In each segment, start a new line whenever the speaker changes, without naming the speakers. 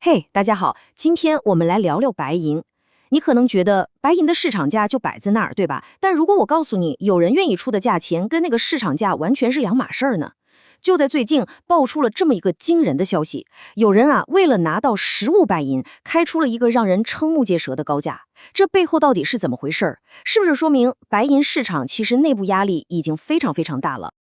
嘿，大家好，今天我们来聊聊白银。你可能觉得白银的市场价就摆在那儿，对吧？但如果我告诉你，有人愿意出的价钱跟那个市场价完全是两码事儿呢？就在最近爆出了这么一个惊人的消息，有人为了拿到15白银，开出了一个让人瞠目结舌的高价。这背后到底是怎么回事儿？是不是说明白银市场其实内部压力已经非常非常大了？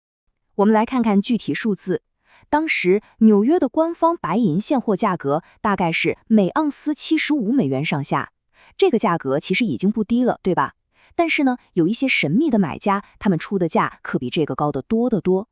我们来看看具体数字。当时纽约的官方白银现货价格大概是每盎司75美元上下，这个价格其实已经不低了，对吧？但是呢，有一些神秘的买家，他们出的价可比这个高得多得多。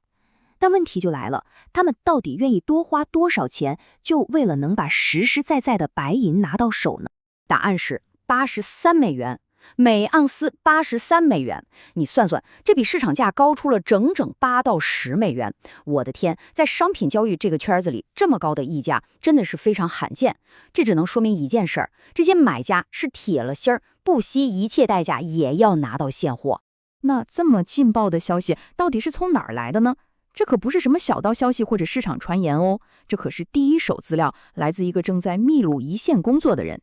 但问题就来了，他们到底愿意多花多少钱，就为了能把实实在在的白银拿到手呢？
答案是83美元。每盎司83美元，你算算，这比市场价高出了整整8到10美元。我的天，在商品交易这个圈子里，这么高的溢价真的是非常罕见。这只能说明一件事儿，这些买家是铁了心儿，不惜一切代价也要拿到现货。
那这么劲爆的消息到底是从哪儿来的呢？这可不是什么小道消息或者市场传言哦，这可是第一手资料，来自一个正在秘鲁一线工作的人。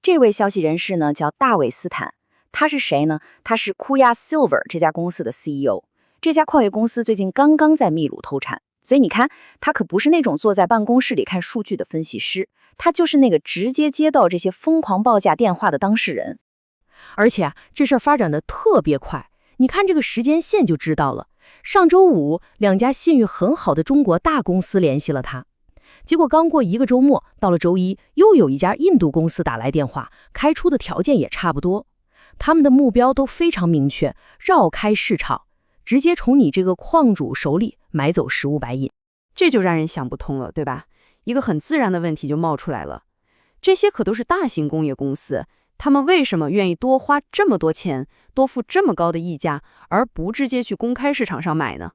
这位消息人士呢叫大卫斯坦，他是谁呢？他是库亚 Silver 这家公司的 CEO。这家矿业公司最近刚刚在秘鲁投产，所以你看，他可不是那种坐在办公室里看数据的分析师，他就是那个直接接到这些疯狂报价电话的当事人。
而且这事儿发展的特别快，你看这个时间线就知道了。上周五，两家信誉很好的中国大公司联系了他。结果刚过一个周末，到了周一，又有一家印度公司打来电话，开出的条件也差不多。他们的目标都非常明确，绕开市场，直接从你这个矿主手里买走15白银。
这就让人想不通了，对吧？一个很自然的问题就冒出来了，这些可都是大型工业公司，他们为什么愿意多花这么多钱，多付这么高的溢价，而不直接去公开市场上买呢？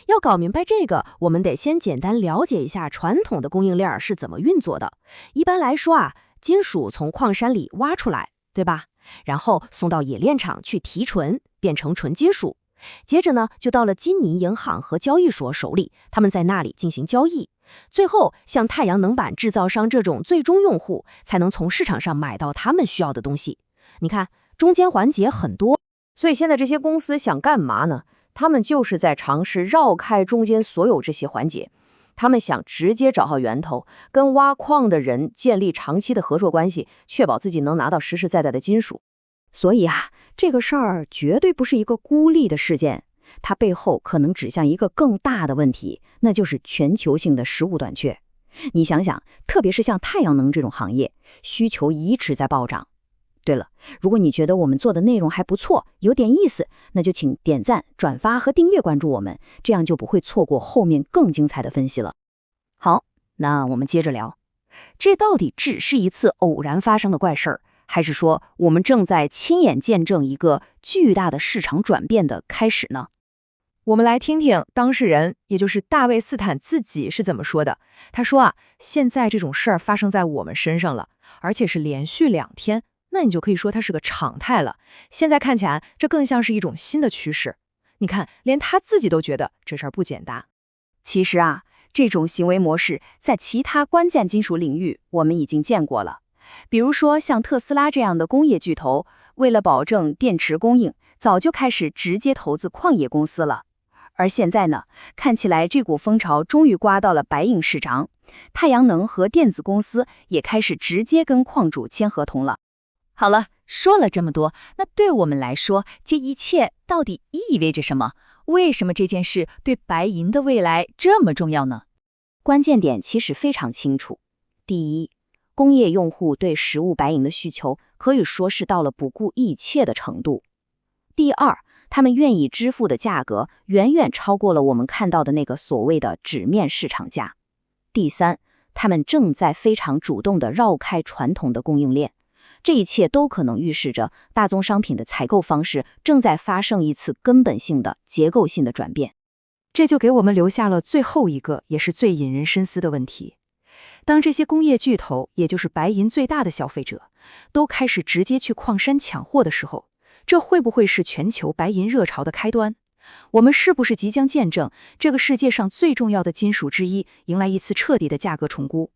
要搞明白这个，我们得先简单了解一下传统的供应链是怎么运作的。一般来说金属从矿山里挖出来，对吧？然后送到冶炼厂去提纯，变成纯金属。接着呢，就到了金泥银行和交易所手里，他们在那里进行交易。最后，像太阳能板制造商这种最终用户，才能从市场上买到他们需要的东西。你看，中间环节很多。
所以现在这些公司想干嘛呢？他们就是在尝试绕开中间所有这些环节，他们想直接找到源头，跟挖矿的人建立长期的合作关系，确保自己能拿到实实在在的金属。所以这个事儿绝对不是一个孤立的事件，它背后可能指向一个更大的问题，那就是全球性的食物短缺。你想想，特别是像太阳能这种行业，需求一直在暴涨。对了，如果你觉得我们做的内容还不错，有点意思，那就请点赞、转发和订阅关注我们，这样就不会错过后面更精彩的分析了。好，那我们接着聊，这到底只是一次偶然发生的怪事儿，还是说我们正在亲眼见证一个巨大的市场转变的开始呢？
我们来听听当事人，也就是大卫斯坦自己是怎么说的。他说现在这种事儿发生在我们身上了，而且是连续2天。那你就可以说它是个常态了。现在看起来，这更像是一种新的趋势。你看，连他自己都觉得这事儿不简单。
其实这种行为模式在其他关键金属领域我们已经见过了。比如说像特斯拉这样的工业巨头，为了保证电池供应，早就开始直接投资矿业公司了。而现在呢，看起来这股风潮终于刮到了白银市场，太阳能和电子公司也开始直接跟矿主签合同了。
好了，说了这么多，那对我们来说，这一切到底意味着什么？为什么这件事对白银的未来这么重要呢？
关键点其实非常清楚。第一，工业用户对15白银的需求可以说是到了不顾一切的程度。第二，他们愿意支付的价格远远超过了我们看到的那个所谓的纸面市场价。第三，他们正在非常主动地绕开传统的供应链。这一切都可能预示着大宗商品的采购方式正在发生一次根本性的结构性的转变。
这就给我们留下了最后一个也是最引人深思的问题。当这些工业巨头，也就是白银最大的消费者，都开始直接去矿山抢货的时候，这会不会是全球白银热潮的开端？我们是不是即将见证这个世界上最重要的金属之一迎来一次彻底的价格重估？